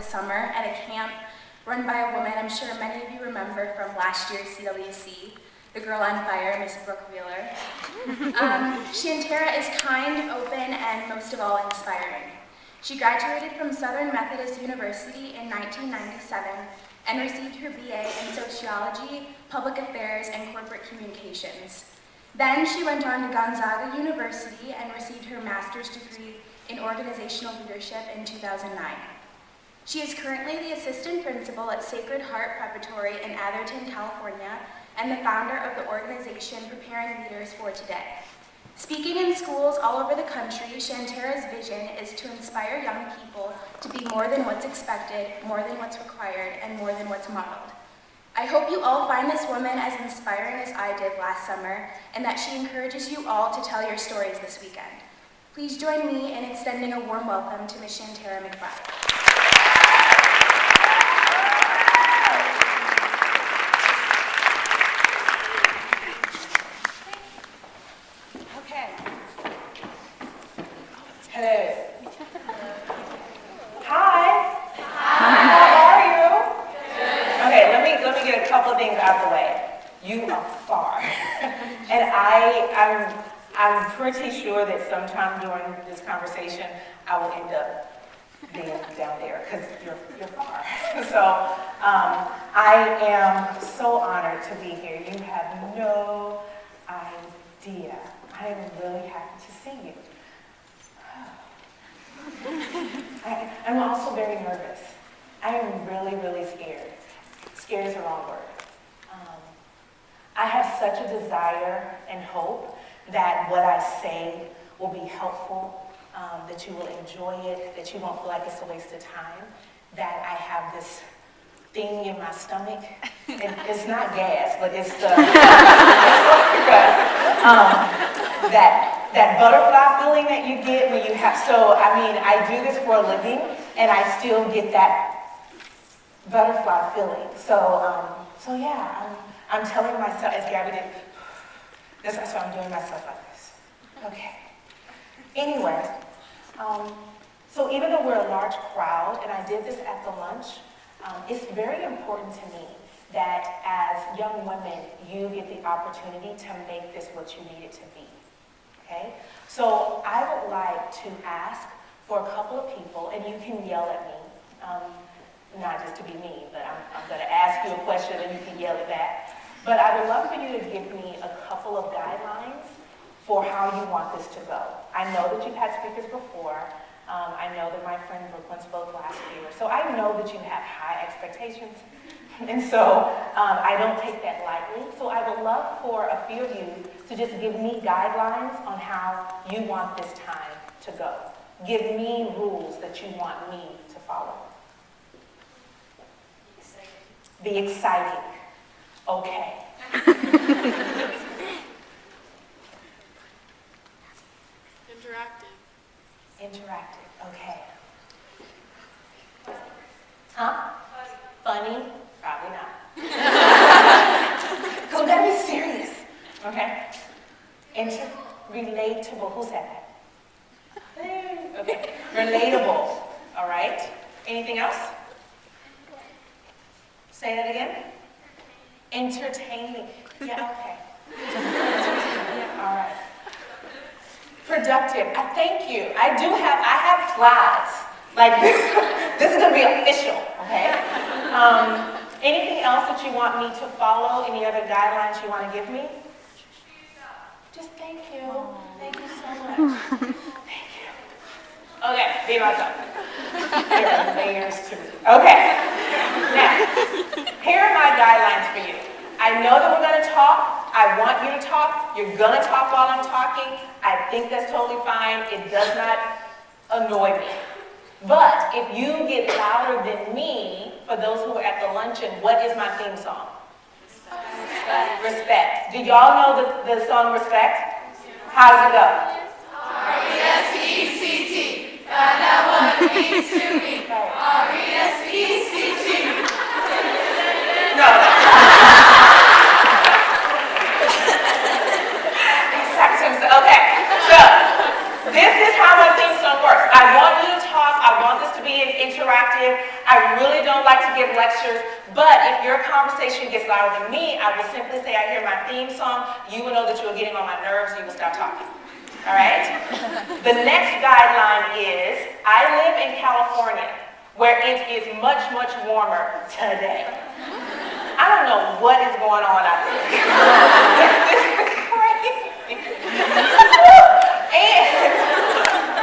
summer at a camp run by a woman I'm sure many of you remember from last year's CWC, the Girl on Fire, Miss Brooke Wheeler. Shantara is kind, open, and most of all, inspiring. She graduated from Southern Methodist University in 1997 and received her BA in Sociology, Public Affairs, and Corporate Communications. Then she went on to Gonzaga University and received her master's degree in Organizational Leadership in 2009. She is currently the assistant principal at Sacred Heart Preparatory in Atherton, California, and the founder of the organization Preparing Leaders for Today. Speaking in schools all over the country, Shantara's vision is to inspire young people to be more than what's expected, more than what's required, and more than what's modeled. I hope you all find this woman as inspiring as I did last summer, and that she encourages you all to tell your stories this weekend. Please join me in extending a warm welcome to Ms. Shantara McBride. Hello. Hi. How are you? Okay, let me get a couple of things out of the way. You are far, and I'm pretty sure that sometime during this conversation I will end up being down there because you're far. So I am so honored to be here. You have no idea. I am really happy to see you. I'm also very nervous. I am really, really scared. Scared is the wrong word. I have such a desire and hope that what I say will be helpful, that you will enjoy it, that you won't feel like it's a waste of time, that I have this thing in my stomach. It's not gas, but it's the, that butterfly feeling that you get when you have, so I mean, I do this for a living and I still get that butterfly feeling. So yeah, I'm telling myself, as Gabby did, that's why I'm doing myself like this. Okay. Anyway, so even though we're a large crowd, and I did this at the lunch, it's very important to me that as young women, you get the opportunity to make this what you need it to be. Okay? So I would like to ask for a couple of people, and you can yell at me, not just to be mean, but I'm going to ask you a question and you can yell it back. But I would love for you to give me a couple of guidelines for how you want this to go. I know that you've had speakers before. I know that my friend Brooklyn spoke last year. So I know that you have high expectations. And so I don't take that lightly. So I would love for a few of you to just give me guidelines on how you want this time to go. Give me rules that you want me to follow. Be exciting. Okay. Interactive. Okay. Huh? Funny? Probably not. Because we gotta be serious. Okay? Relatable. Who said that? Okay. Relatable. All right. Anything else? Say that again. Entertaining. Yeah, okay. All right. Productive. I thank you. I have slides. Like this is gonna be official, okay? Anything else that you want me to follow? Any other guidelines you want to give me? Just thank you. Thank you so much. Thank you. Okay, be myself. There are layers to it. Okay. Now, here are my guidelines for you. I know that we're going to talk. I want you to talk. You're going to talk while I'm talking. I think that's totally fine. It does not annoy me. But if you get louder than me, for those who are at the luncheon, what is my theme song? Respect. Respect. Do y'all know the song Respect? How does it go? R-E-S-P-E-C-T. Find out what it means to me. R-E-S-P-E-C-T. No. Okay, so this is how my theme song works. I want you to talk. I want this to be interactive. I really don't like to give lectures, but if your conversation gets louder than me, I will simply say I hear my theme song. You will know that you are getting on my nerves. You will stop talking. All right? The next guideline is, I live in California, where it is much, much warmer today. I don't know what is going on out there. This is crazy. And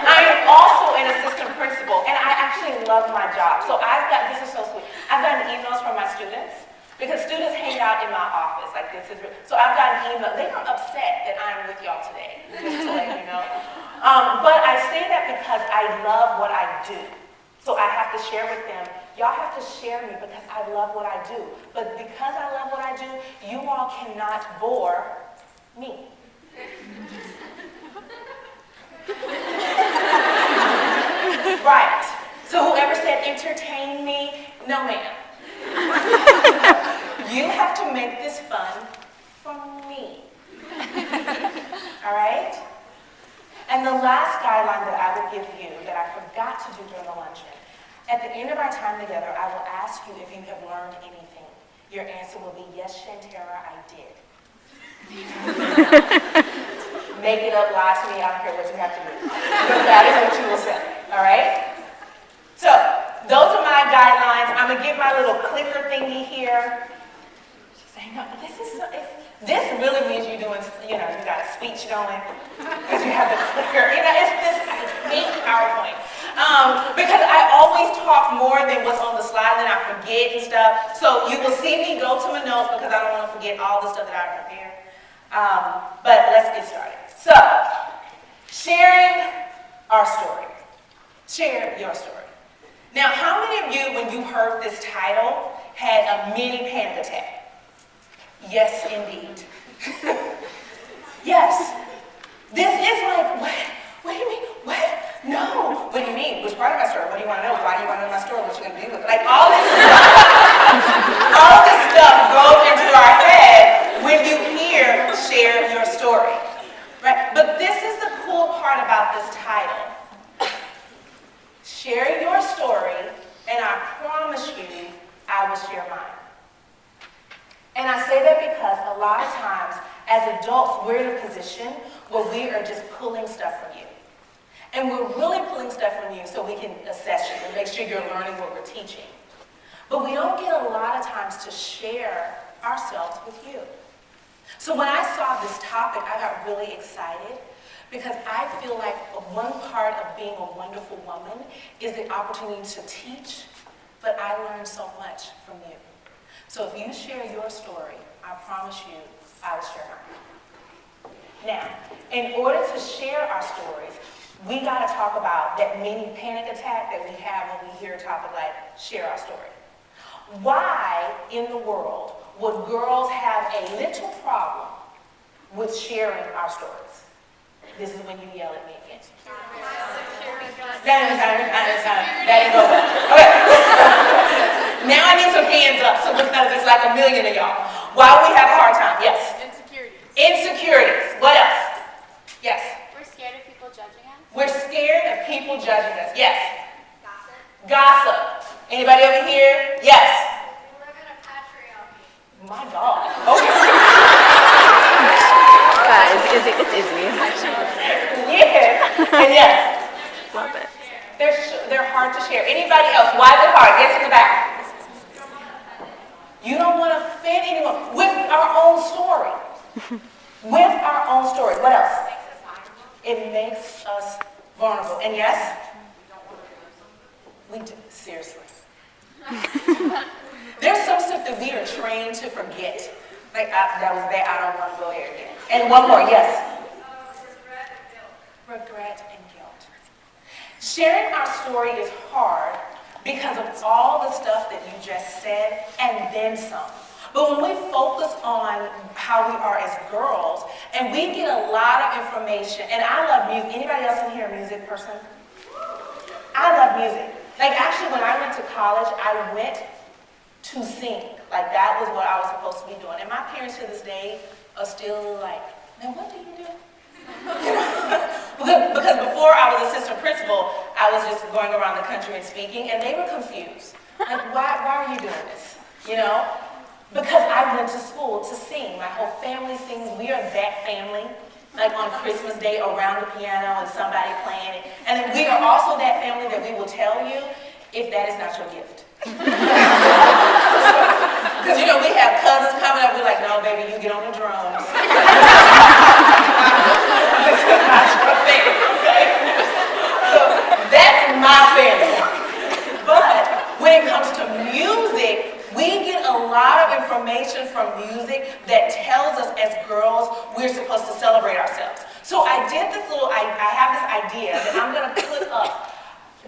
I am also an assistant principal, and I actually love my job. So this is so sweet. I've gotten emails from my students, because students hang out in my office, like this is, so I've gotten emails. They are upset that I'm with y'all today, just to let you know. But I say that because I love what I do. So I have to share with them. Y'all have to share me because I love what I do. But because I love what I do, you all cannot bore me. Right. So whoever said entertain me, no ma'am. You have to make this fun for me. All right? And the last guideline that I would give you that I forgot to do during the luncheon, at the end of our time together, I will ask you if you have learned anything. Your answer will be, yes, Shantara, I did. Make it up, lie to me, I don't care what you have to do. But that is what you will say, all right? So, those are my guidelines. I'm gonna get my little clicker thingy here. Hang on, this really means you're doing, you got a speech going, because you have the clicker. It's this neat PowerPoint. Because I always talk more than what's on the slide, and then I forget and stuff. So you will see me go to my notes because I don't want to forget all the stuff that I prepared. But let's get started. So, sharing our story. Share your story. Now, how many of you, when you heard this title, had a mini panic attack? Yes, indeed. Yes. This is like, what do you mean? What? No. What do you mean? Which part of my story? What do you want to know? Why do you want to know my story? What you going to do with it? Like all this stuff. All this stuff goes into our head when you hear share your story. Right? But this is the cool part about this title. Share your story, and I promise you, I will share mine. And I say that because a lot of times, as adults, we're in a position where we are just pulling stuff from you. And we're really pulling stuff from you so we can assess you and make sure you're learning what we're teaching. But we don't get a lot of times to share ourselves with you. So when I saw this topic, I got really excited because I feel like one part of being a wonderful woman is the opportunity to teach, but I learned so much from you. So if you share your story, I promise you, I will share mine. Now, in order to share our stories, we got to talk about that mini panic attack that we have when we hear a topic like share our story. Why in the world would girls have a little problem with sharing our stories? This is when you yell at me again. That didn't go well. Okay. Now I need some hands up, so because it's like a million of y'all. Why we have a hard time? Yes. Insecurities. Insecurities. What else? Yes. We're scared of people judging us. We're scared of people judging us. Yes. Gossip. Gossip. Anybody over here? Yes. We live in a patriarchy. My God. Okay. It's Izzy. Yes. And yes. Love it. They're hard to share. Anybody else? Why is it hard? Yes, in the back. You don't want to offend anyone with our own story. With our own story. What else? It makes us vulnerable. And yes? We do. Seriously. There's some stuff that we are trained to forget. Like, that was bad. I don't want to go there again. And one more. Yes? Regret and guilt. Sharing our story is hard because of all the stuff that you just said and then some. But when we focus on how we are as girls, and we get a lot of information, and I love music. Anybody else in here a music person? I love music. Like actually when I went to college, I went to sing. Like that was what I was supposed to be doing. And my parents to this day are still like, now what do you do? Because before I was assistant principal, I was just going around the country and speaking, and they were confused. Like, why are you doing this? You know? Because I went to school to sing. My whole family sings. We are that family. Like on Christmas Day around the piano and somebody playing it. And then we are also that family that we will tell you if that is not your gift. Because, you know, we have cousins coming up, we're like, no, baby, you get on the drums. This is not your thing, okay? So that's my family. But when it comes to music, we get a lot of information from music that tells us as girls we're supposed to celebrate ourselves. So I did this little, I have this idea that I'm gonna put up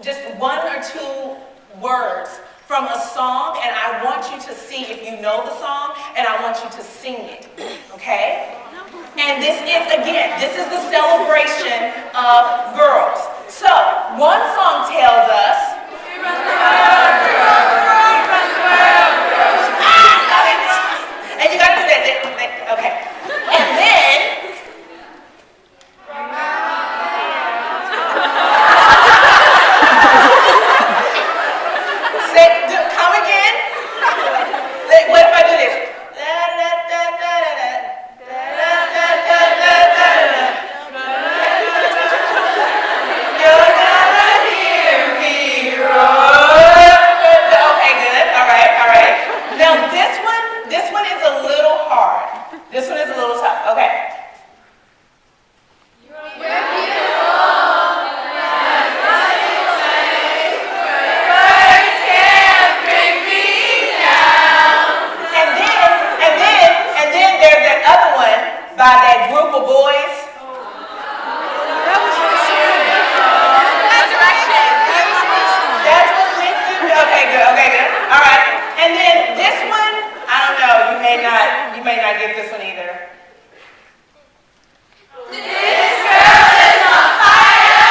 just one or two words from a song, and I want you to see if you know the song, and I want you to sing it, okay? And this is, again, this is the celebration of girls. So, one song tells us, and you gotta do that, okay. And then, come again. What if I do this? You're gonna hear me roar. Okay, good. All right. Now this one is a little hard. This one is a little tough. Okay. And then there's that other one by that group of boys. That's what's meant to be. Okay, good. All right. And then this one, I don't know, you may not get this one either. This girl is on fire.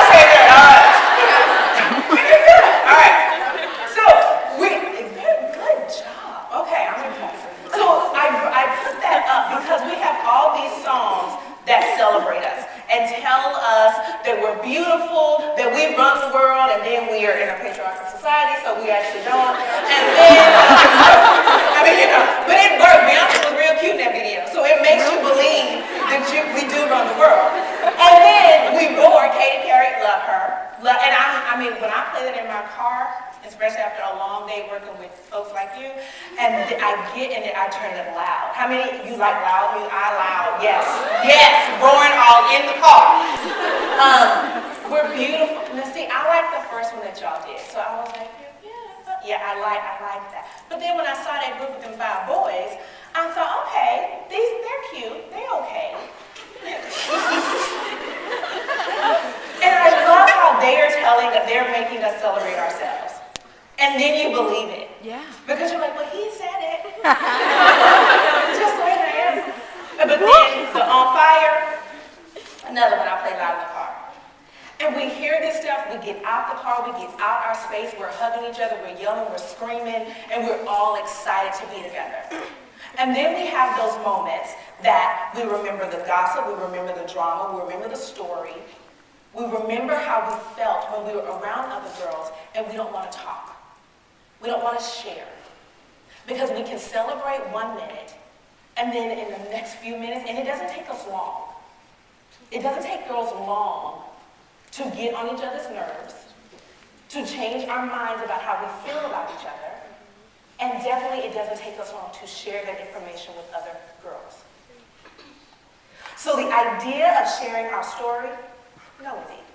Okay, good. All right. So, very good job. Okay, I'm impressed. So I put that up because we have all these songs that celebrate us and tell us that we're beautiful, that we run the world, and then we are in a patriarchal society, so we actually don't. And then, but it worked. Beyonce was real cute in that video, so it makes you believe that we do run the world. And then we roar. Katy Perry, love her. And when I play that in my car, especially after a long day working with folks like you, and I get in it, I turn it loud. How many of you like loud music? I loud, yes, roaring all in the car. We're beautiful. Now see, I like the first one that y'all did, so I was like, yeah, I like that. But then when I saw that group of them 5 boys, I thought, okay, they're cute, they're okay. And I love how they're making us celebrate ourselves. And then you believe it. Yeah. Because you're like, well, he said it. Just like I am. But then the On Fire, another one I play loud in the car. And we hear this stuff, we get out the car, we get out our space, we're hugging each other, we're yelling, we're screaming, and we're all excited to be together. And then we have those moments that we remember the gossip, we remember the drama, we remember the story. We remember how we felt when we were around other girls and we don't want to talk. We don't want to share. Because we can celebrate 1 minute and then in the next few minutes, and it doesn't take us long. It doesn't take girls long to get on each other's nerves, to change our minds about how we feel about each other, and definitely it doesn't take us long to share that information with other girls. So the idea of sharing our story, no indeed.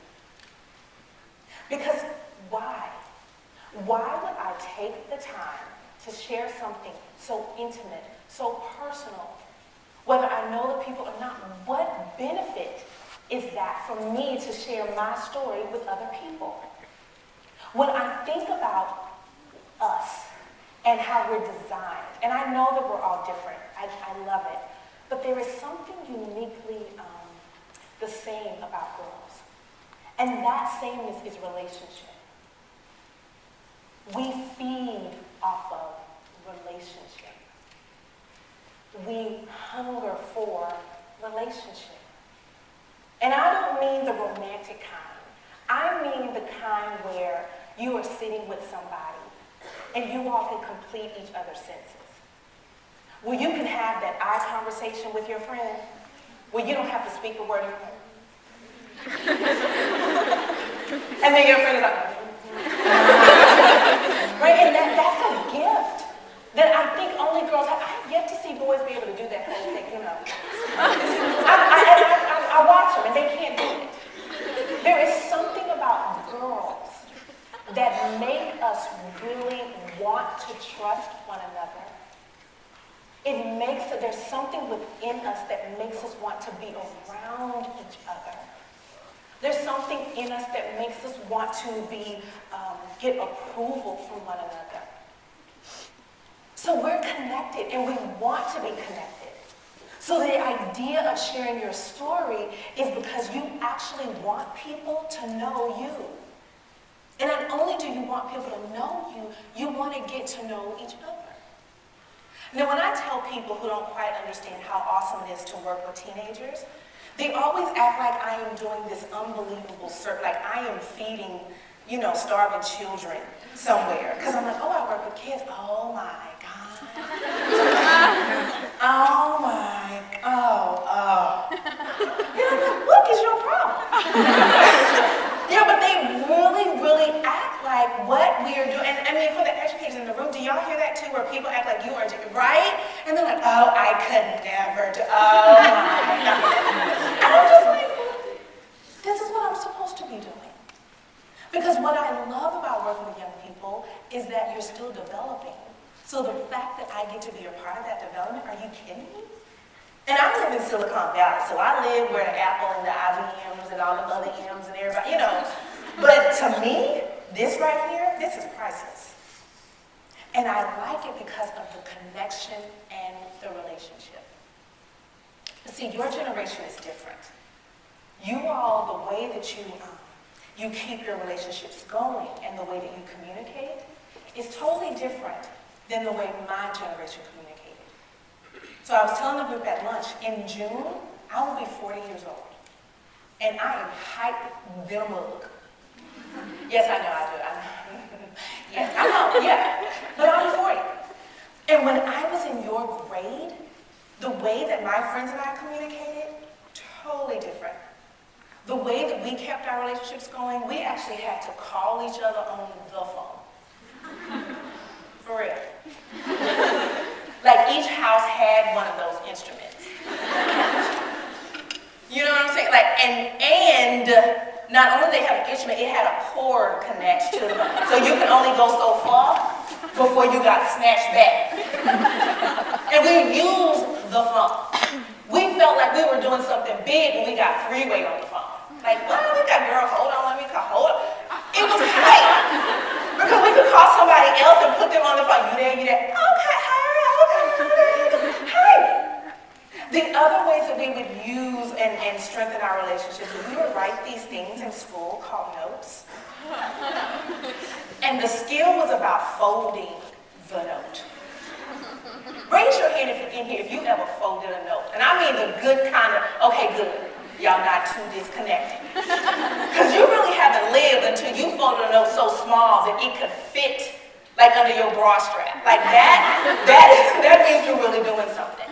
Because why? Why would I take the time to share something so intimate, so personal, whether I know the people or not? What benefit is that for me to share my story with other people? When I think about us and how we're designed, and I know that we're all different, I love it, but there is something uniquely the same about girls. And that sameness is relationship. We feed off of relationship. We hunger for relationship. And I don't mean the romantic kind. I mean the kind where you are sitting with somebody and you all can complete each other's sentences. Where you can have that eye conversation with your friend, where you don't have to speak a word of it. And then your friend is like, right? And that's a gift that I think only girls have. I have yet to see boys be able to do that whole thing, you know. I watch them and they can't do it. There is something about girls that make us really want to trust one another. It makes it, there's something within us that makes us want to be around each other. There's something in us that makes us want to get approval from one another. So we're connected and we want to be connected. So the idea of sharing your story is because you actually want people to know you. And not only do you want people to know you, you want to get to know each other. Now, when I tell people who don't quite understand how awesome it is to work with teenagers, they always act like I am doing this unbelievable service, like I am feeding, starving children somewhere. Because I'm like, oh, I work with kids. Oh my God. What is your problem? But they really act like what we are doing. And I mean, for the educators in the room, do y'all hear that too, where people act like you are, right? And they're like, oh, I could never do, oh my God. And I'm just like, this is what I'm supposed to be doing. Because what I love about working with young people is that you're still developing. So the fact that I get to be a part of that development, are you kidding me? And I live in Silicon Valley, so I live where the Apple and the IBMs and all the other M's and everybody, But to me, this right here, this is priceless. And I like it because of the connection and the relationship. See, your generation is different. You all, the way that you keep your relationships going and the way that you communicate is totally different than the way my generation communicated. So I was telling the group at lunch, in June, I will be 40 years old. And I am hyped than a mug. Yes, I know. Yes, I know, yeah. But I'll be 40. And when I was in your grade, the way that my friends and I communicated, totally different. The way that we kept our relationships going, we actually had to call each other on the phone. For real. Like each house had one of those instruments. You know what I'm saying? And not only did they have an instrument, it had a cord connected to it. So you could only go so far before you got snatched back. And we used the phone. We felt like we were doing something big when we got three-way on the phone. Like, well, we got girl, hold on, let me call, hold on. It was tight. Because we could call somebody else and put them on the phone. You there? Okay, hi. The other ways that we would use and strengthen our relationships is we would write these things in school called notes. And the skill was about folding the note. Raise your hand if you're in here if you ever folded a note. And I mean the good kind of, okay, good. Y'all not too disconnected. Because you really haven't lived until you folded a note so small that it could fit like under your bra strap. Like that means you're really doing something,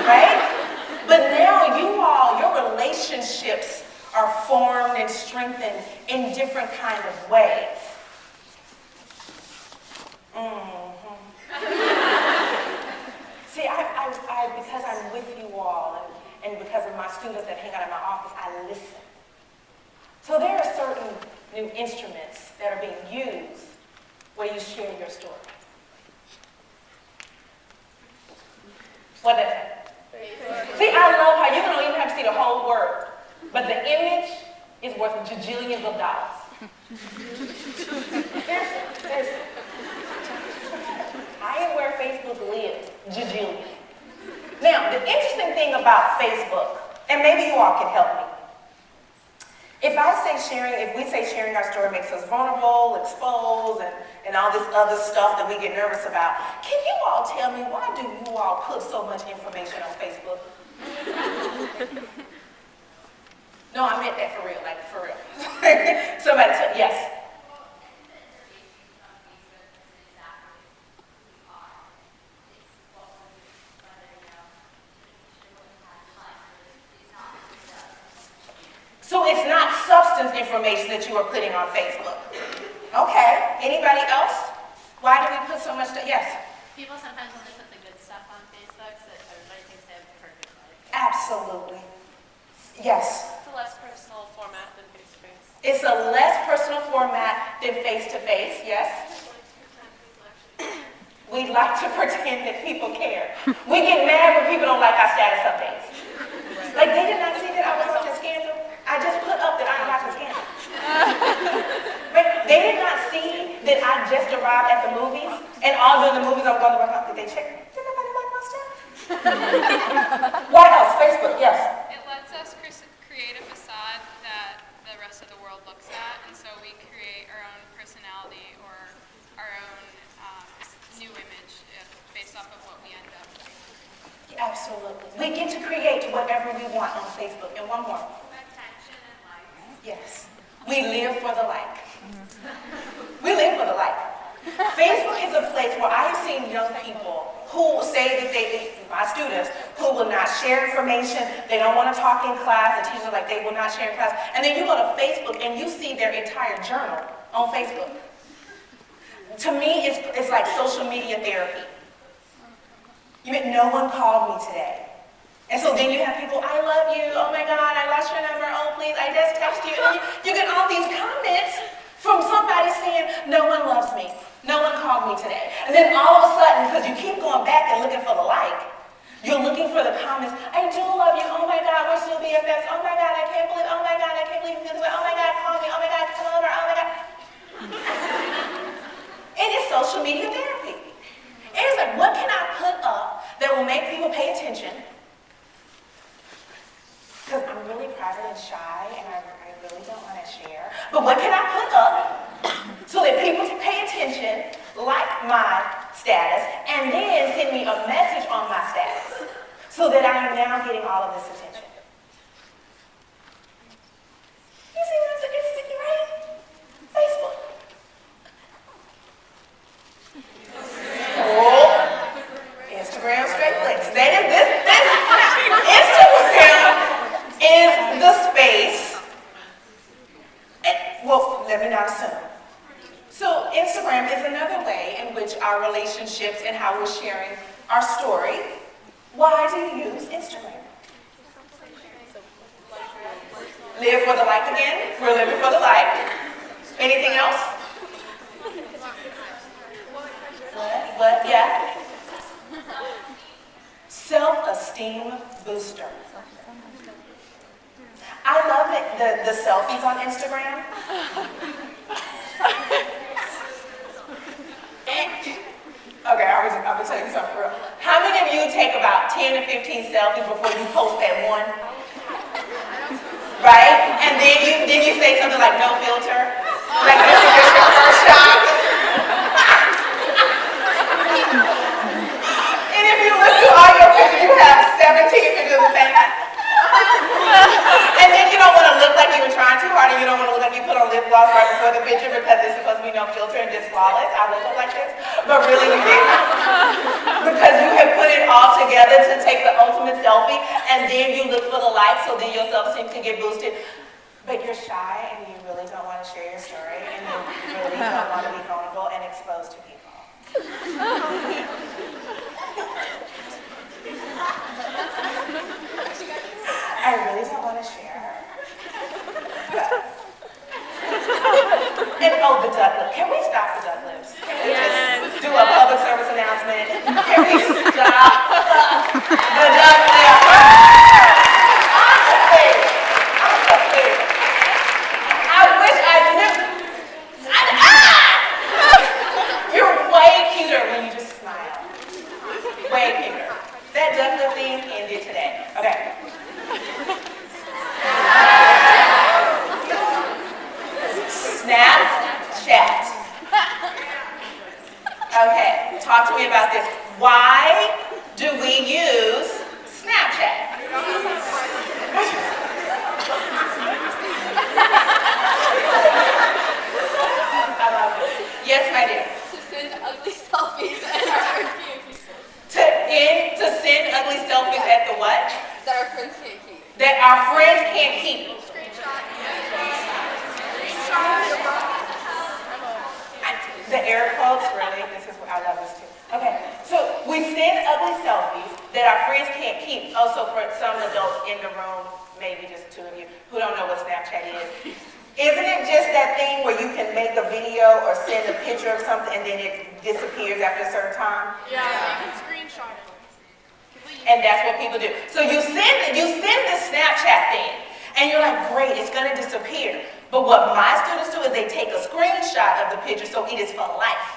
right? But now your relationships are formed and strengthened in different kind of ways. See, because I'm with you all and because of my students that hang out in my office, I listen. So there are certain new instruments that are being used where you share your story. What is it? See, I love how you don't even have to see the whole word, but the image is worth jajillions of dollars. Seriously. I am where Facebook lives, jajillion. Now, the interesting thing about Facebook, and maybe you all can help me. If we say sharing our story makes us vulnerable, exposed, and all this other stuff that we get nervous about, can you all tell me why do you all put so much information on Facebook? No, I meant that for real, like for real. Somebody said, yes. So it's not substance information that you are putting on Facebook. Okay, anybody else? Why do we put so much, yes? People sometimes only put the good stuff on Facebook so that everybody thinks they have a perfect life. Absolutely. Yes. It's a less personal format than face-to-face. It's a less personal format than face-to-face, yes? We like to pretend that people care. We get mad when people don't like our status updates. Like, they did not see that I was watching Scandal. I just put up that I'm watching Scandal. But they did not see that I just arrived at the movies, and all during the movies I'm going to work. Did they check? Did nobody like my stuff? What else? Facebook, yes. It lets us create a facade that the rest of the world looks at, and so we create our own personality or our own new image based off of what we end up doing. Absolutely. We get to create whatever we want on Facebook. And one more. Attention and likes. Yes. We live for the like. We live for the like. Facebook is a place where I have seen young people who say that my students, who will not share information, they don't want to talk in class, the teachers are like, they will not share in class, and then you go to Facebook and you see their entire journal on Facebook. To me, it's like social media therapy. You mean no one called me today. And so then you have people, I love you, oh my God, I lost your number, oh please, I just texted you. And you get all these comments from somebody saying, no one loves me, no one called me today. And then all of a sudden, because you keep going back and looking for the like, you're looking for the comments, I do love you, oh my God, we're still BFFs, oh my God, I can't believe, oh my God, I can't believe you feel this way, oh my God, call me, oh my God, come over, oh my God. It is social media therapy. It is like, what can I put up that will make people pay attention? Because I'm really private and shy, and I really don't want to share. But what can I put up so that people can pay attention, like my status, and then send me a message on my status, so that I am now getting all of this attention? You see what I'm saying, right? Facebook. Oh, Instagram straight flicks. This Instagram is the space, well, let me not assume. So Instagram is another way in which our relationships and how we're sharing our story. Why do you use Instagram? Live for the like again? We're living for the like. Anything else? What? Yeah? Self-esteem booster. I love it, the selfies on Instagram. Okay, I'm gonna tell you something for real. How many of you take about 10 to 15 selfies before you post that one? Right? And then you say something like no filter. Like this is just your first shot. And if you look through all your pictures, you have 17 pictures of the same time. And then you don't want to look like you were trying too hard, and you don't want to look like you put on lip gloss right before the picture because it's supposed to be no filter and just flawless. I look like this, but really you didn't. Because you have put it all together to take the ultimate selfie, and then you look for the likes, so then your self-esteem can get boosted. But you're shy, and you really don't want to share your story, and you really don't want to be vulnerable and exposed to people. I really don't want to share. And oh, the duck lip. Can we stop the duck lips? Can we just do a public service announcement? Can we stop the duck lip? Honestly, I wish I knew. You're way cuter when you just smile. Way cuter. That duck lip thing ended today. Okay. Snapchat. Okay, talk to me about this. Why do we use Snapchat? our friends can't keep. The air quotes, really? This is what I love this too. Okay, so we send ugly selfies that our friends can't keep. Also, for some adults in the room, maybe just two of you, who don't know what Snapchat is. Isn't it just that thing where you can make a video or send a picture of something and then it disappears after a certain time? Yeah, you can screenshot it. And that's what people do. So you send the Snapchat thing, and you're like, great, it's gonna disappear. But what my students do is they take a screenshot of the picture, so it is for life.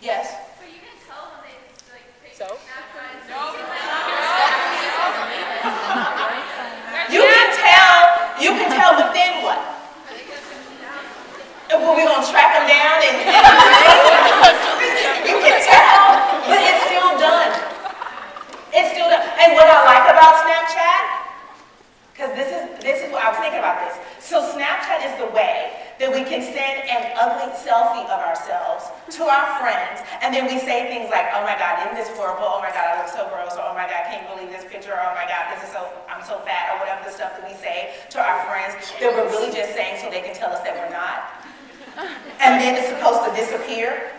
Yes? But you can tell when they like take So? Snapchat. You can tell, but then what? Well, we're gonna track them down and you can tell, but it's still done. It's still done. And what I like about Snapchat, because this is what I was thinking about this. So Snapchat is the way that we can send an ugly selfie of ourselves to our friends, and then we say things like, oh my God, isn't this horrible? Oh my God, I look so gross. Or oh my God, I can't believe this picture. Or oh my God, I'm so fat, or whatever the stuff that we say to our friends that we're really just saying so they can tell us that we're not. And then it's supposed to disappear.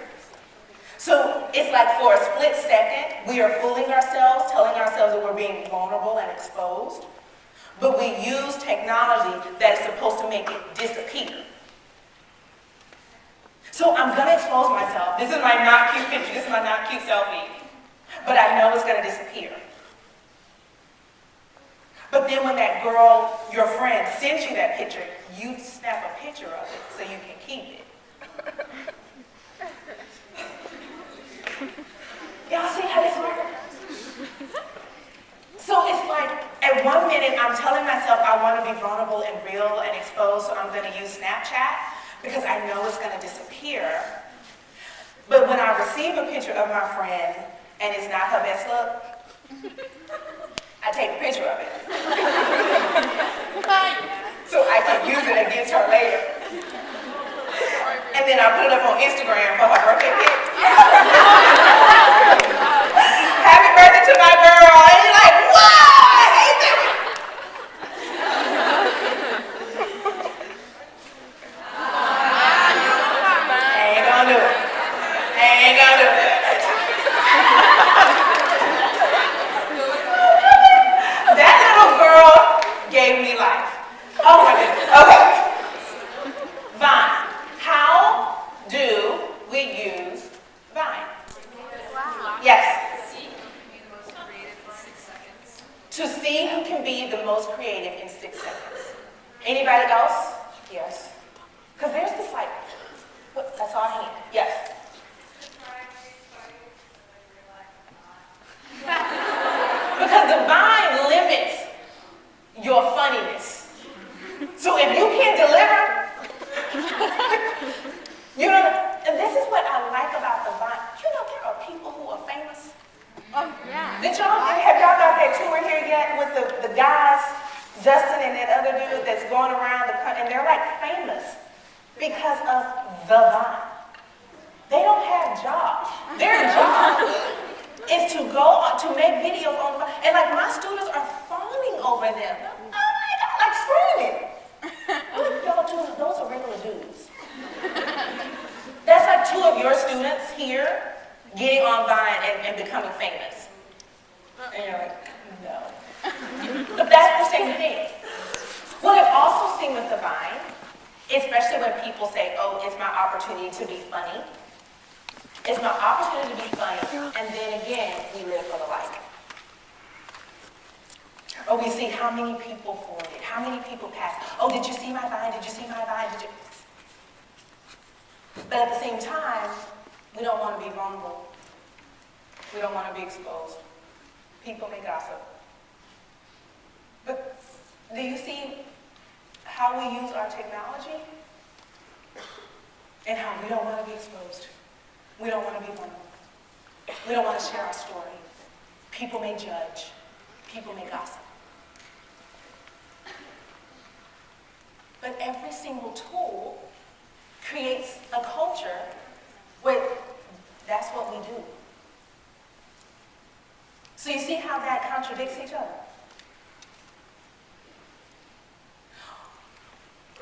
So it's like for a split second, we are fooling ourselves, telling ourselves that we're being vulnerable and exposed. But we use technology that is supposed to make it disappear. So I'm gonna expose myself. This is my not cute picture, this is my not cute selfie. But I know it's gonna disappear. But then when that girl, your friend, sends you that picture, you snap a picture of it so you can keep it. Y'all see how this works? So it's like, at 1 minute, I'm telling myself I want to be vulnerable and real and exposed, so I'm going to use Snapchat because I know it's going to disappear. But when I receive a picture of my friend and it's not her best look, I take a picture of it. So I can use it against her later. And then I put it up on Instagram for her birthday pic. Happy birthday to my girl. And you're like, what? I hate that. Ain't gonna do it. Ain't gonna do it. That little girl gave me life. Oh my goodness. Okay. Vine. How do we use Vine? Yes. To see who can be the most creative in 6 seconds. Anybody else? Yes. Because there's this like, that's our hand. Yes. Because the Vine limits your funniness. So if you can't deliver, you know, and this is what I like about the Vine. You know, there are people who are famous. Oh, yeah. Have y'all got that tour here yet with the guys, Justin and that other dude that's going around the country, and they're like famous because of the Vine. They don't have jobs. Their job is to go on, to make videos on the Vine. And like my students are fawning over them. Oh my God, like screaming. Y'all dudes, those are regular dudes. That's like 2 of your students here getting on Vine and becoming famous. And you're like, no. But that's the same thing. What I've also seen with the Vine, especially when people say, oh, it's my opportunity to be funny. It's my opportunity to be funny. And then again, we live for the like. Or we see how many people forwarded it, how many people passed. Oh, did you see my Vine? Did you see my Vine? Did you? But at the same time, we don't want to be vulnerable. We don't want to be exposed. People may gossip. But do you see how we use our technology? And how we don't want to be exposed. We don't want to be vulnerable. We don't want to share our story. People may judge. People may gossip. But every single tool creates a culture where that's what we do. So you see how that contradicts each other?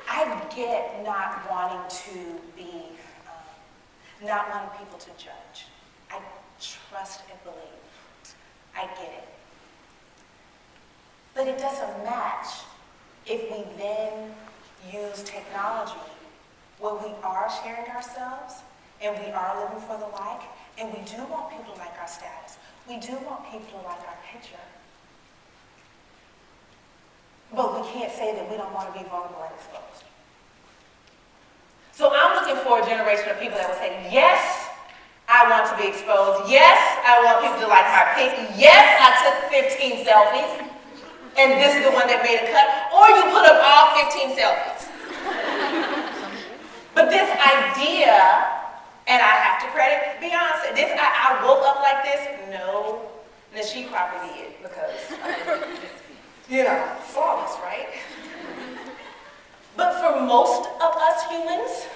I get not wanting to be, not wanting people to judge. I trust and believe. I get it. But it doesn't match if we then use technology where we are sharing ourselves and we are living for the like, and we do want people to like our status. We do want people to like our picture. But we can't say that we don't want to be vulnerable and exposed. So I'm looking for a generation of people that will say, yes, I want to be exposed. Yes, I want people to like my pic. Yes, I took 15 selfies, and this is the one that made a cut. Or you put up all 15 selfies. But this idea, and I have to credit Beyonce, I woke up like this? No. Now she probably did, because, flawless, right? But for most of us humans,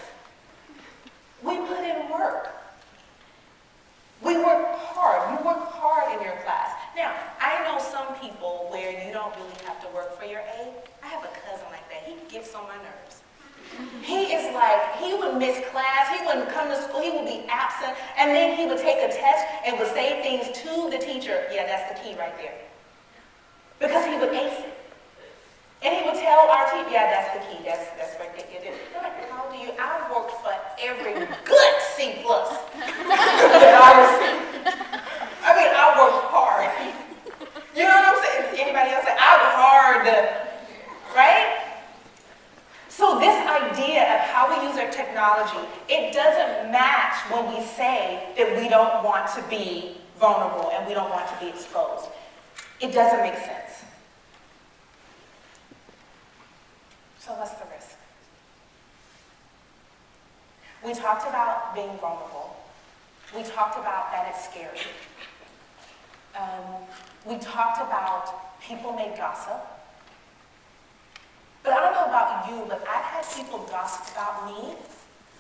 we put in work. We work hard. You work hard in your class. Now, I know some people where you don't really have to work for your A. I have a cousin like that. He gets on my nerves. He is like, he would miss class, he wouldn't come to school, he would be absent, and then he would take a test and would say things to the teacher. Yeah, that's the key right there. Because he would ace it. And he would tell our teacher, yeah, that's the key, that's right there. They're like, how do you? I worked for every good C+ that I received. I mean, I worked hard. You know what I'm saying? Anybody else say, I worked hard, right? So this idea of how we use our technology, it doesn't match when we say that we don't want to be vulnerable and we don't want to be exposed. It doesn't make sense. So what's the risk? We talked about being vulnerable. We talked about that it's scary. We talked about people may gossip. But I don't know about you, but I've had people gossip about me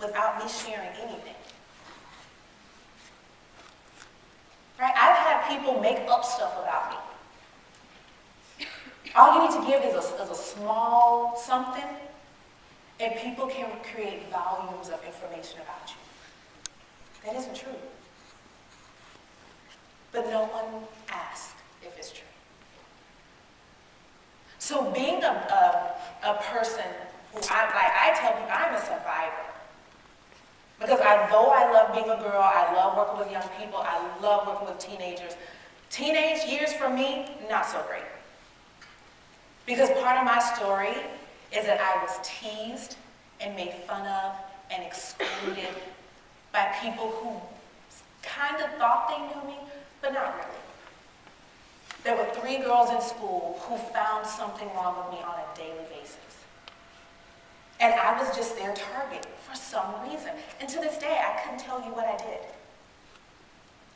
without me sharing anything. Right? I've had people make up stuff about me. All you need to give is a small something, and people can create volumes of information about you. That isn't true. But no one asked if it's true. So being a person who I tell people I'm a survivor. Because though I love being a girl, I love working with young people, I love working with teenagers. Teenage years for me, not so great. Because part of my story is that I was teased and made fun of and excluded by people who kind of thought they knew me, but not really. There were 3 girls in school who found something wrong with me on a daily basis. And I was just their target for some reason. And to this day, I couldn't tell you what I did.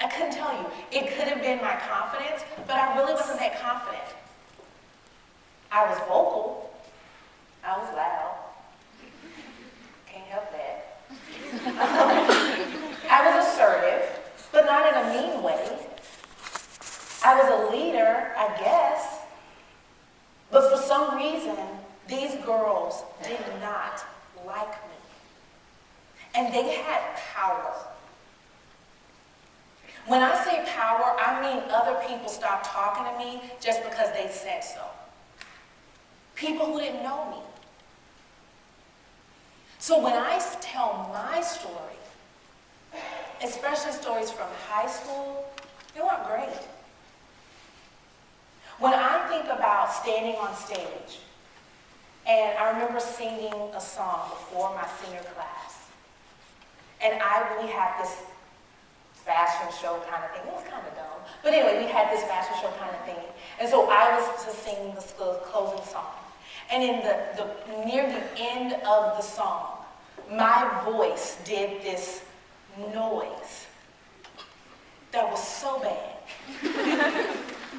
I couldn't tell you. It could have been my confidence, but I really wasn't that confident. I was vocal. I was loud. Can't help that. I was assertive, but not in a mean way. I was a leader, I guess. But for some reason, these girls did not like me. And they had power. When I say power, I mean other people stopped talking to me just because they said so. People who didn't know me. So when I tell my story, especially stories from high school, they weren't great. When I think about standing on stage, and I remember singing a song before my senior class, and I really had this fashion show kind of thing. It was kind of dumb. But anyway, we had this fashion show kind of thing. And so I was to sing the closing song. And in near the end of the song, my voice did this noise that was so bad.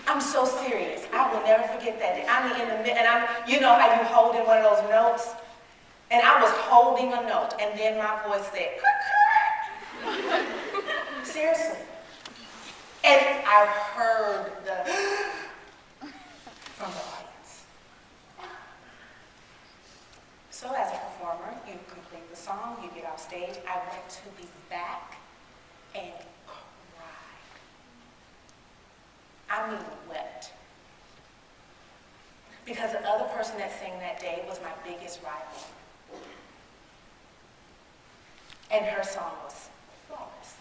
I'm so serious. I will never forget that. I'm in the middle, and you know how you hold in one of those notes? And I was holding a note, and then my voice said, seriously. And I heard the from the audience. So as a performer, you complete the song, you get off stage. I went to the back and cried. I mean, wept. Because the other person that sang that day was my biggest rival. And her song was flawless.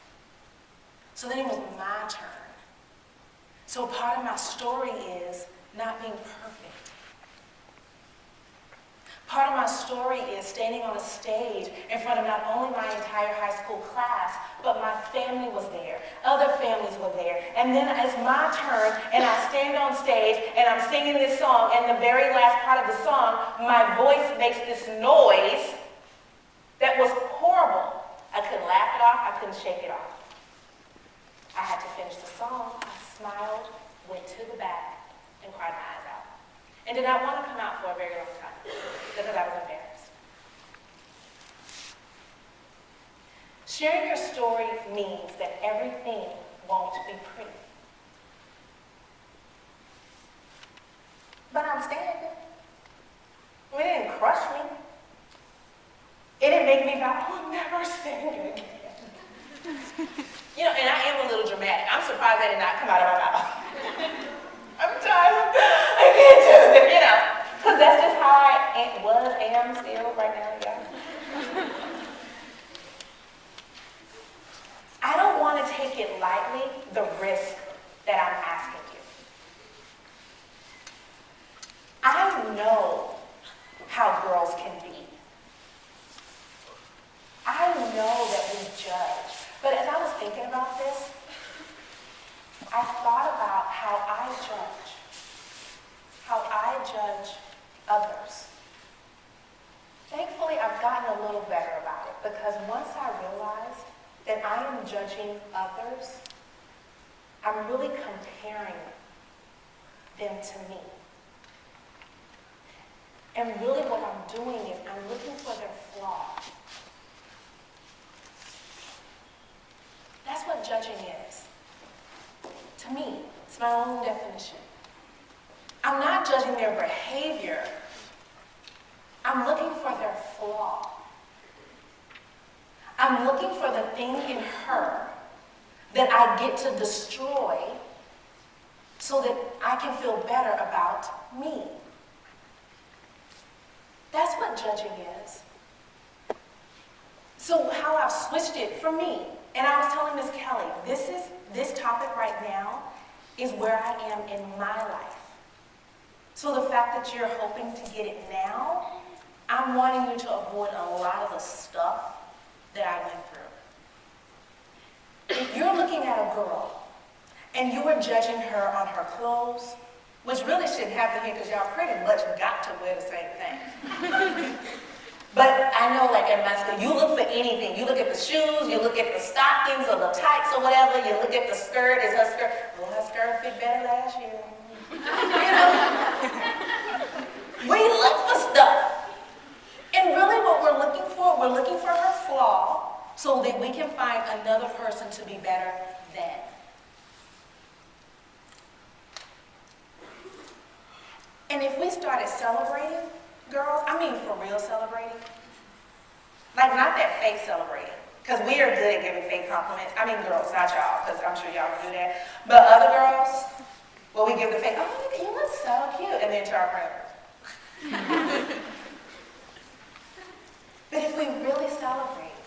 So then it was my turn. So part of my story is not being perfect. Part of my story is standing on a stage in front of not only my entire high school class, but my family was there. Other families were there. And then it's my turn, and I stand on stage, and I'm singing this song, and the very last part of the song, my voice makes this noise that was horrible. I couldn't laugh it off. I couldn't shake it off. I had to finish the song. I smiled, went to the back, and cried my eyes out. And did not want to come out for a very long time because I was embarrassed. Sharing your story means that everything won't be pretty. But I'm standing. It didn't crush me. It didn't make me vow, I'll never sing again. You know, and I am a little dramatic. I'm surprised that did not come out of my mouth. I'm tired. I can't do it, you know. Because that's just how I was, am still right now, yeah. I don't want to take it lightly, the risk that I'm asking you. I know how girls can be. I know that we judge. But as I was thinking about this, I thought about how I judge others. Thankfully, I've gotten a little better about it because once I realized that I am judging others, I'm really comparing them to me. And really what I'm doing is I'm looking for their flaw. That's what judging is. To me, it's my own definition. I'm not judging their behavior. I'm looking for their flaw. I'm looking for the thing in her that I get to destroy so that I can feel better about me. That's what judging is. So how I've switched it for me, and I was telling Miss Kelly, this topic right now is where I am in my life. So the fact that you're hoping to get it now, I'm wanting you to avoid a lot of the stuff that I went through. If you're looking at a girl and you are judging her on her clothes, which really shouldn't happen here because y'all pretty much got to wear the same thing. But I know, like in my school, you look for anything. You look at the shoes, you look at the stockings or the tights or whatever, you look at the skirt, is her skirt, well, her skirt fit better last year. You know? We look for stuff. And really what we're looking for her flaw so that we can find another person to be better than. And if we started celebrating, girls, I mean for real celebrating, like not that fake celebrating, because we are good at giving fake compliments. I mean girls, not y'all, because I'm sure y'all can do that. But other girls, well, we give the fake, oh, you look so cute, and then to our friends. But if we really celebrate,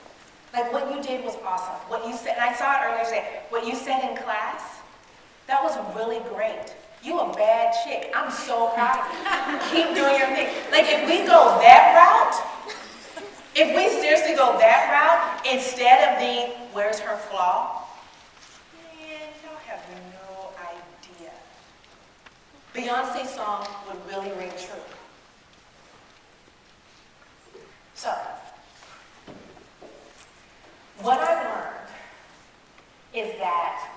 like what you did was awesome. What you said, and I saw it earlier today, what you said in class, that was really great. You a bad chick. I'm so proud of you. Keep doing your thing. Like if we go that route, if we seriously go that route, instead of the, where's her flaw? Man, y'all have no idea. Beyonce's song would really ring true. So, what I learned is that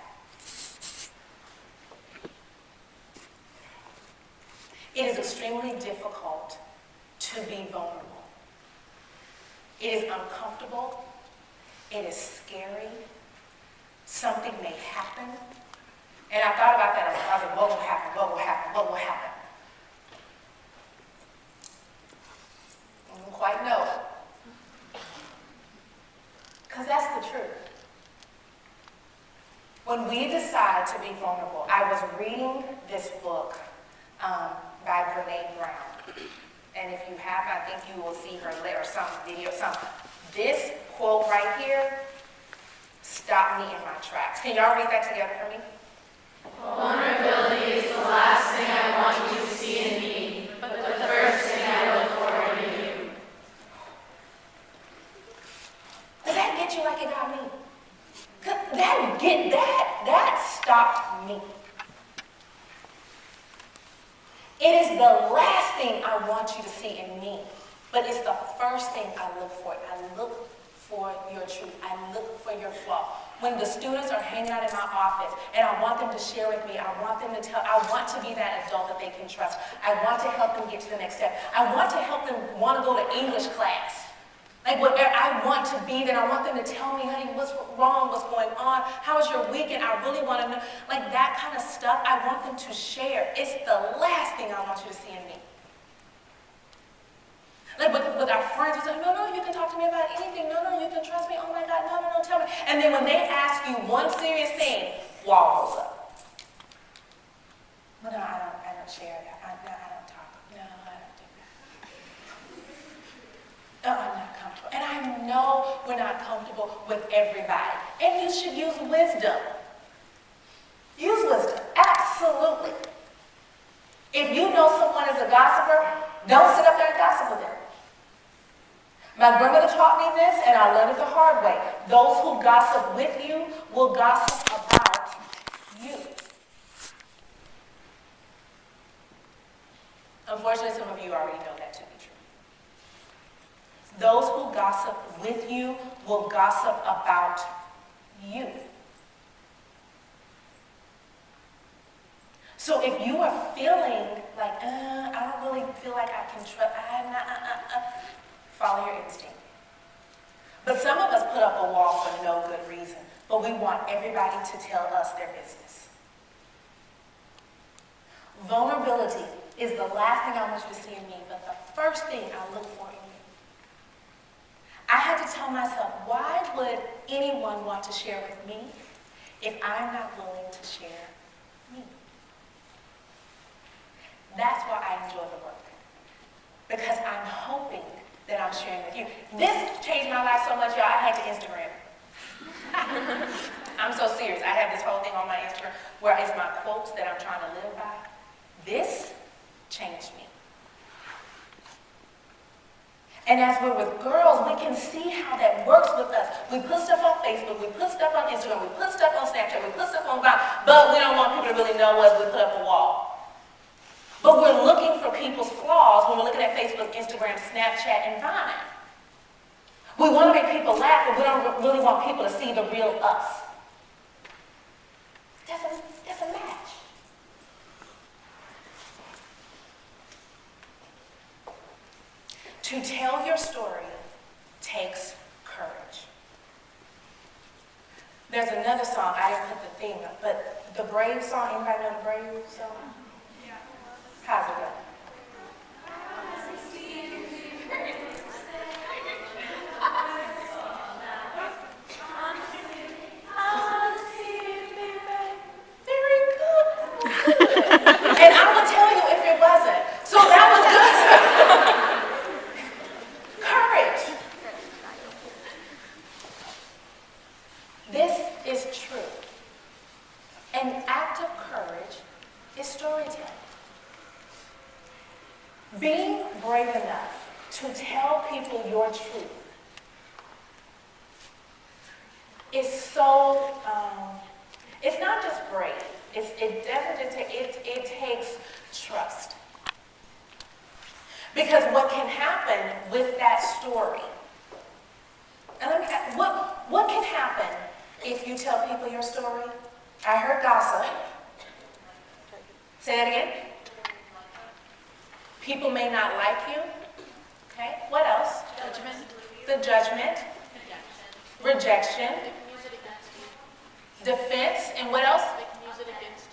it is extremely difficult to be vulnerable. It is uncomfortable. It is scary. Something may happen. And I thought about that. I was like, what will happen? What will happen? What will happen? I don't quite know. Because that's the truth. When we decide to be vulnerable, I was reading this book by Brene Brown. And if you have, I think you will see her later, some video, something. This quote right here stopped me in my tracks. Can y'all read that together for me? Vulnerability is the last thing I want you to see in me, but the first thing I look for in you. Does that get you like it got me? 'Cause that stopped me. It is the last thing I want you to see in me, but it's the first thing I look for. I look for your truth. I look for your flaw. When the students are hanging out in my office and I want them to share with me, I want to be that adult that they can trust. I want to help them get to the next step. I want to help them want to go to English class. Like whatever I want to be, then I want them to tell me, honey, what's wrong, what's going on, how was your weekend? I really want to know, like that kind of stuff. I want them to share. It's the last thing I want you to see in me. Like with our friends, we say, no, you can talk to me about anything. No, you can trust me. Oh my God, no, tell me. And then when they ask you one serious thing, wall goes up. Well, no, I don't share that. I don't talk. No, I don't do that. No, I'm not comfortable. And I know we're not comfortable with everybody. And you should use wisdom. Use wisdom, absolutely. If you know someone is a gossiper, don't sit up there and gossip with them. My grandmother taught me this, and I learned it the hard way. Those who gossip with you will gossip about you. Unfortunately, some of you already know that to be true. Those who gossip with you will gossip about you. So if you are feeling like, I don't really feel like I can trust, follow your instinct. But some of us put up a wall for no good reason, but we want everybody to tell us their business. Vulnerability is the last thing I want you to see in me, but the first thing I look for in you. I had to tell myself, why would anyone want to share with me if I'm not willing to share me? That's why I enjoy the work, because I'm hoping that I'm sharing with you. This changed my life so much, y'all, I had to Instagram. I'm so serious. I have this whole thing on my Instagram where it's my quotes that I'm trying to live by. This changed me. And as we're with girls, we can see how that works with us. We put stuff on Facebook, we put stuff on Instagram, we put stuff on Snapchat, we put stuff on Vine, but we don't want people to really know us. We put up a wall. But we're looking for people's flaws when we're looking at Facebook, Instagram, Snapchat, and Vine. We want to make people laugh, but we don't really want people to see the real us. That's a match. To tell your story takes courage. There's another song, I didn't put the theme up, but the Brave song, anybody know the Brave song? How's it going? Very good. And I will tell you if it wasn't. So that was good. Courage. This is true. An act of courage is storytelling. Being brave enough to tell people your truth is so, it's not just brave. It doesn't just take, it takes trust. Because what can happen with that story, and let me ask, what can happen if you tell people your story? I heard gossip. Say that again. People may not like you. Okay, what else? Judgment. The judgment, Rejection. rejection, They can use it against you. defense, and what else? They can use it against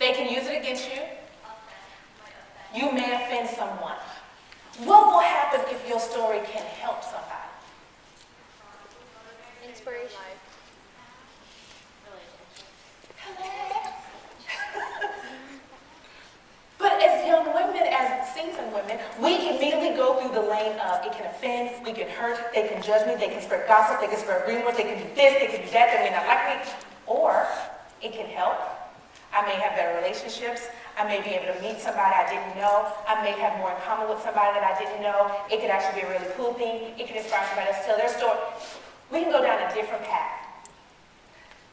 They can use it against you. You may offend someone. What will happen if your story can help somebody? Inspiration. But as young women, as seasoned women, we immediately go through the lane of it can offend, we can hurt, they can judge me, they can spread gossip, they can spread rumors, they can do this, they can do that, they may not like me. Or it can help. I may have better relationships. I may be able to meet somebody I didn't know. I may have more in common with somebody that I didn't know. It could actually be a really cool thing. It can inspire somebody else to tell their story. We can go down a different path.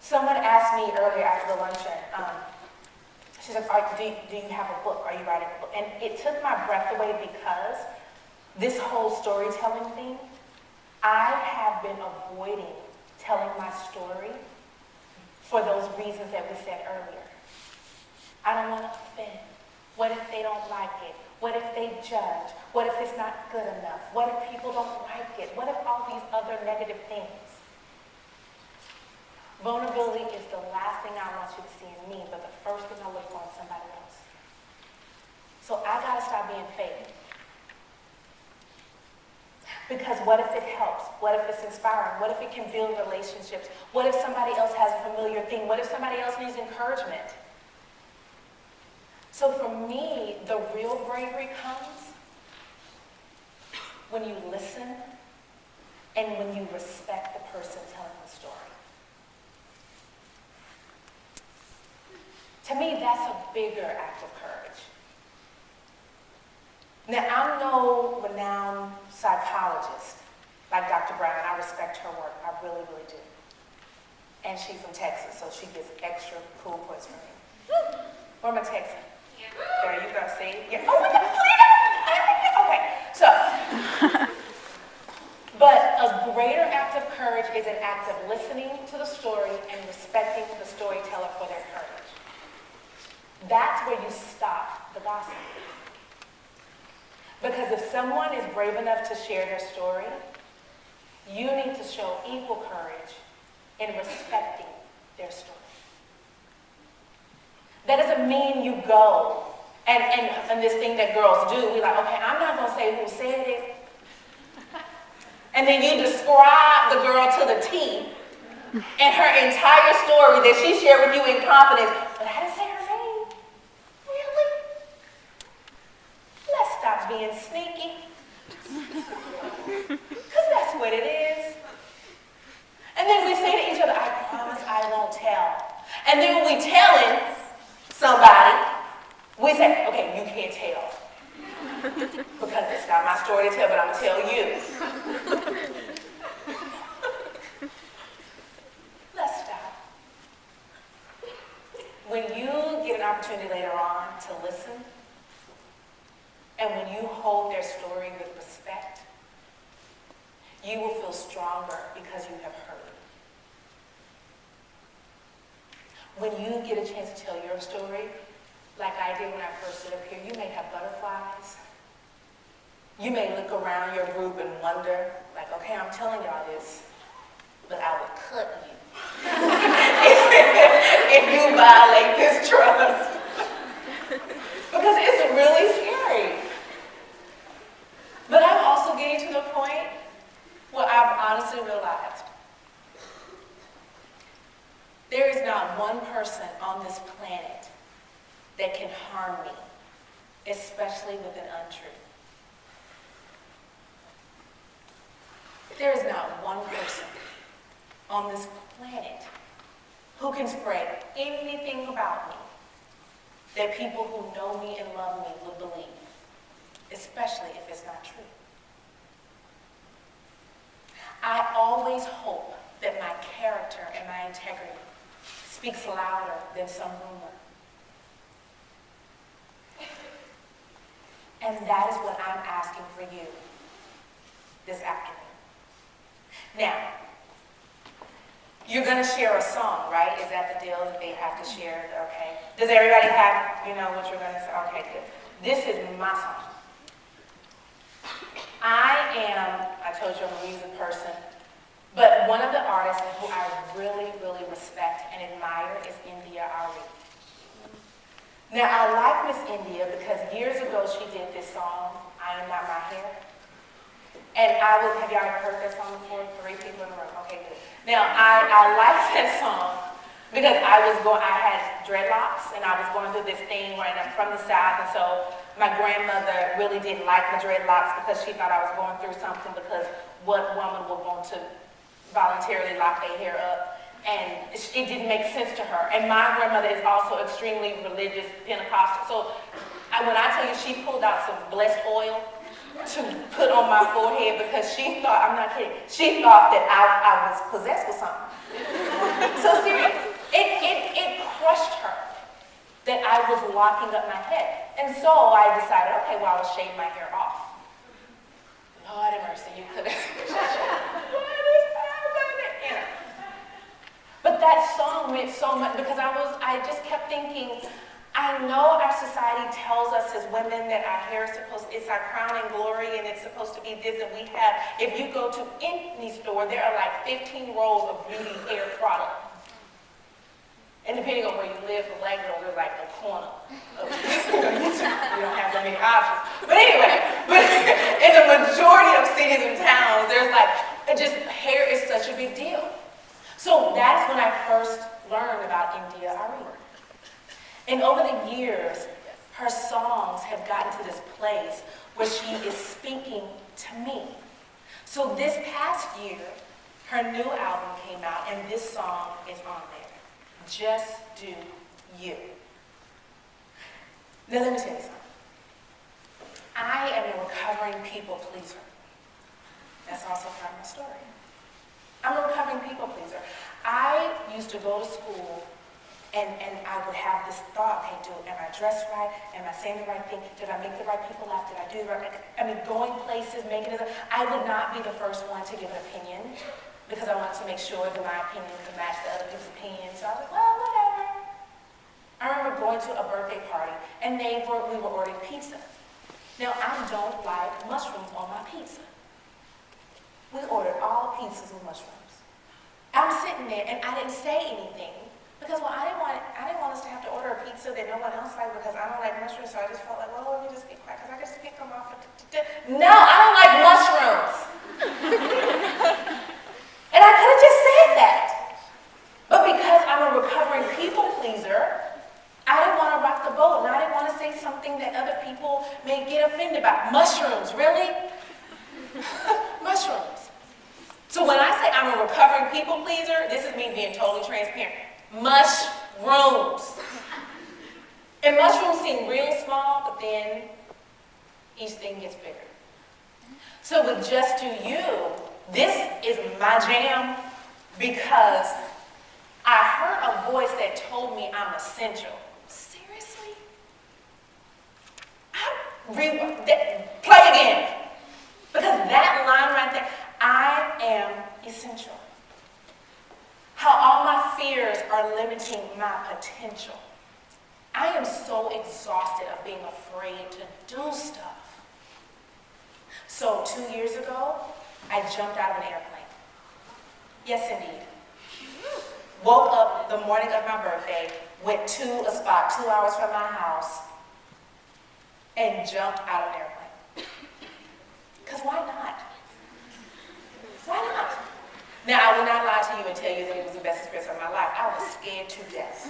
Someone asked me earlier after the luncheon, she's like, do you have a book? Are you writing a book? And it took my breath away because this whole storytelling thing, I have been avoiding telling my story for those reasons that we said earlier. I don't want to offend. What if they don't like it? What if they judge? What if it's not good enough? What if people don't like it? What if all these other negative things? Vulnerability is the last thing I want you to see in me, but the first thing I look for in somebody else. So I gotta stop being fake. Because what if it helps? What if it's inspiring? What if it can build relationships? What if somebody else has a familiar thing? What if somebody else needs encouragement? So for me, the real bravery comes when you listen and when you respect the person telling the story. To me, that's a bigger act of courage. Now, I'm no renowned psychologist like Dr. Brown, and I respect her work. I really, really do. And she's from Texas, so she gets extra cool points from me. Where am I Texan? There you go, see? Yeah. Oh my God, okay, so. But a greater act of courage is an act of listening to the story and respecting the storyteller for their courage. That's where you stop the gossip. Because if someone is brave enough to share their story, you need to show equal courage in respecting their story. That doesn't mean you go and this thing that girls do, we like, okay, I'm not gonna say who said it. And then you describe the girl to the T and her entire story that she shared with you in confidence, but I didn't say her name. Really? Let's stop being sneaky. Because that's what it is. And then we say to each other, I promise I won't tell. And then when we telling somebody, we say, okay, you can't tell. Because it's not my story to tell, but I'm going to tell you. Let's stop. When you get an opportunity later on to listen, and when you hold their story with respect, you will feel stronger because you have heard. When you get a chance to tell your story, like I did when I first stood up here, you may have butterflies. You may look around your group and wonder, like, okay, I'm telling y'all this, but I will cut you if you violate this trust. Because it's really scary. But I'm also getting to the point where I've honestly realized there is not one person on this planet that can harm me, especially with an untruth. There is not one person on this planet who can spread anything about me that people who know me and love me would believe, especially if it's not true. I always hope that my character and my integrity speaks louder than some rumor. And that is what I'm asking for you this afternoon. Now, you're going to share a song, right? Is that the deal that they have to share? Okay. Does everybody have, what you're going to say? Okay, good. This is my song. I told you I'm a music person, but one of the artists who I really, really respect and admire is India Ari. Now, I like Miss India because years ago she did this song, I Am Not My Hair. And have y'all ever heard that song before? 3 people in the room, okay, good. Now, I like that song because I had dreadlocks and I was going through this thing where I'm from the South, and so my grandmother really didn't like my dreadlocks because she thought I was going through something, because what woman would want to voluntarily lock their hair up? And it didn't make sense to her. And my grandmother is also extremely religious, Pentecostal. So when I tell you she pulled out some blessed oil to put on my forehead because she thought, I'm not kidding, she thought that I was possessed with something. So serious. It crushed her that I was locking up my head. And so I decided, okay, well, I'll shave my hair off. Lord have mercy, you could have. But that song meant so much because I just kept thinking, I know our society tells us as women that our hair is it's our crown and glory and it's supposed to be this, and we have, if you go to any store, there are like 15 rolls of beauty hair product. And depending on where you live, for black girls, there's like a corner of you don't have that many options. But anyway, in the majority of cities and towns, there's like, hair is such a big deal. So that's when I first learned about India Arie. And over the years, her songs have gotten to this place where she is speaking to me. So this past year, her new album came out, and this song is on there. Just Do You. Now let me tell you something. I am a recovering people pleaser. That's also part of my story. I'm a recovering people pleaser. I used to go to school and I would have this thought, hey, am I dressed right? Am I saying the right thing? Did I make the right people laugh? Did I do the right thing? I mean, going places, making it. I would not be the first one to give an opinion because I wanted to make sure that my opinion could match the other people's opinion. So I was like, well, whatever. I remember going to a birthday party and we were ordering pizza. Now, I don't like mushrooms on my pizza. We ordered all pizzas with mushrooms. I'm sitting there and I didn't say anything because, well, I didn't want us to have to order a pizza that no one else liked because I don't like mushrooms. So I just felt like, well, let me just be quiet because I can just pick them off. No, I don't like mushrooms. And I could have just said that. But because I'm a recovering people pleaser, I didn't want to rock the boat and I didn't want to say something that other people may get offended about. Mushrooms, really? Mushrooms. So when I say I'm a recovering people pleaser, this is me being totally transparent. Mushrooms. And mushrooms seem real small, but then each thing gets bigger. So with Just Do You, this is my jam because I heard a voice that told me I'm essential. Seriously? Play again. Because that line right there, I am essential. How all my fears are limiting my potential. I am so exhausted of being afraid to do stuff. So 2 years ago, I jumped out of an airplane. Yes, indeed. Woke up the morning of my birthday, went to a spot 2 hours from my house, and jumped out of an airplane. Because why not? Why not? Now, I will not lie to you and tell you that it was the best experience of my life. I was scared to death.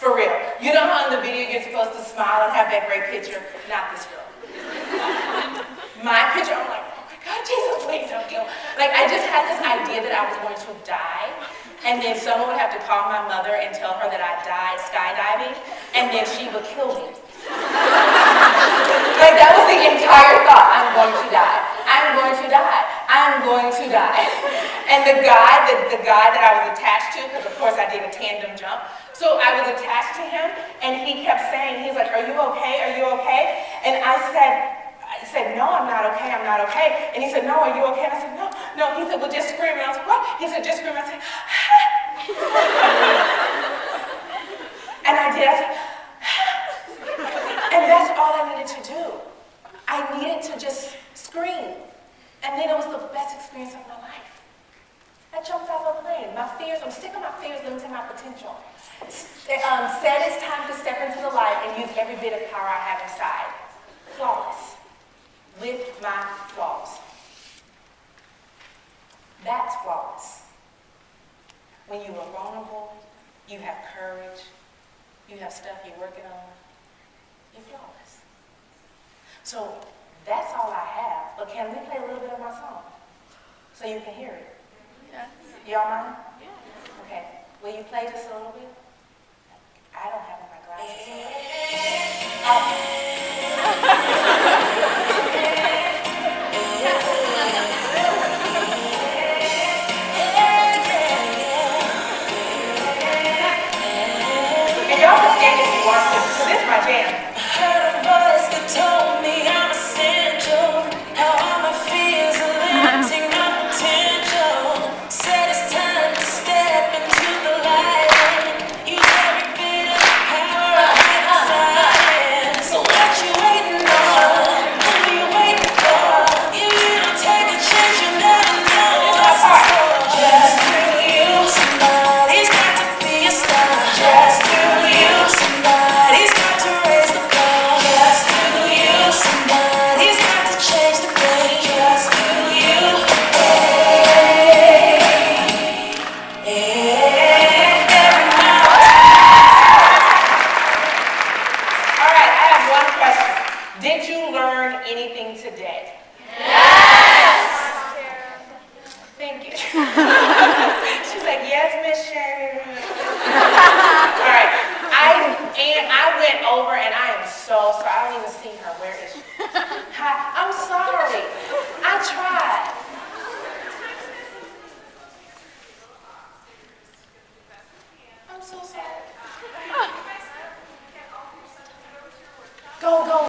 For real. You know how in the video you're supposed to smile and have that great picture? Not this girl. My picture, I'm like, oh my God, Jesus, please don't kill me. Like, I just had this idea that I was going to die, and then someone would have to call my mother and tell her that I died skydiving, and then she would kill me. Like, that was the entire thought. I'm going to die. I'm going to die. I'm going to die. And the guy that I was attached to, because of course I did a tandem jump, so I was attached to him, and he kept saying, he's like, are you okay? Are you okay? And I said, no, I'm not okay. I'm not okay. And he said, no, are you okay? And I said, no, no. He said, well, just scream. And I was like, what? He said, just scream. I said, and I did. I said, and that's all I needed to do. I needed to just scream. And then it was the best experience of my life. I jumped out of a plane. My fears, I'm sick of my fears limiting my potential. Said it's time to step into the light and use every bit of power I have inside. Flawless. With my flaws. That's flawless. When you are vulnerable, you have courage, you have stuff you're working on, you're flawless. So that's all I have. But can we play a little bit of my song? So you can hear it? Yes. Y'all mind? Yeah. Okay. Will you play just a little bit? I don't have my glasses. And y'all can stand if you want to, because this is my jam. Heard a voice that told me I'm essential. How all my fears are limiting my potential. Said it's time to step into the light. Use every bit of power I have inside. So what you waiting on? Who you waiting for? You don't take a chance, you never know what's in store. Just do you. Somebody's got to be a star. Just do you. Somebody's got to raise the bar. Just do you. Somebody's got to change the game. Just do you. All right, I have one question. Did you learn anything today? Thank you. She's like, yes, Miss Sherry. All right. I went over and I am so sorry. I don't even see her. Where is she? Hi. I'm sorry.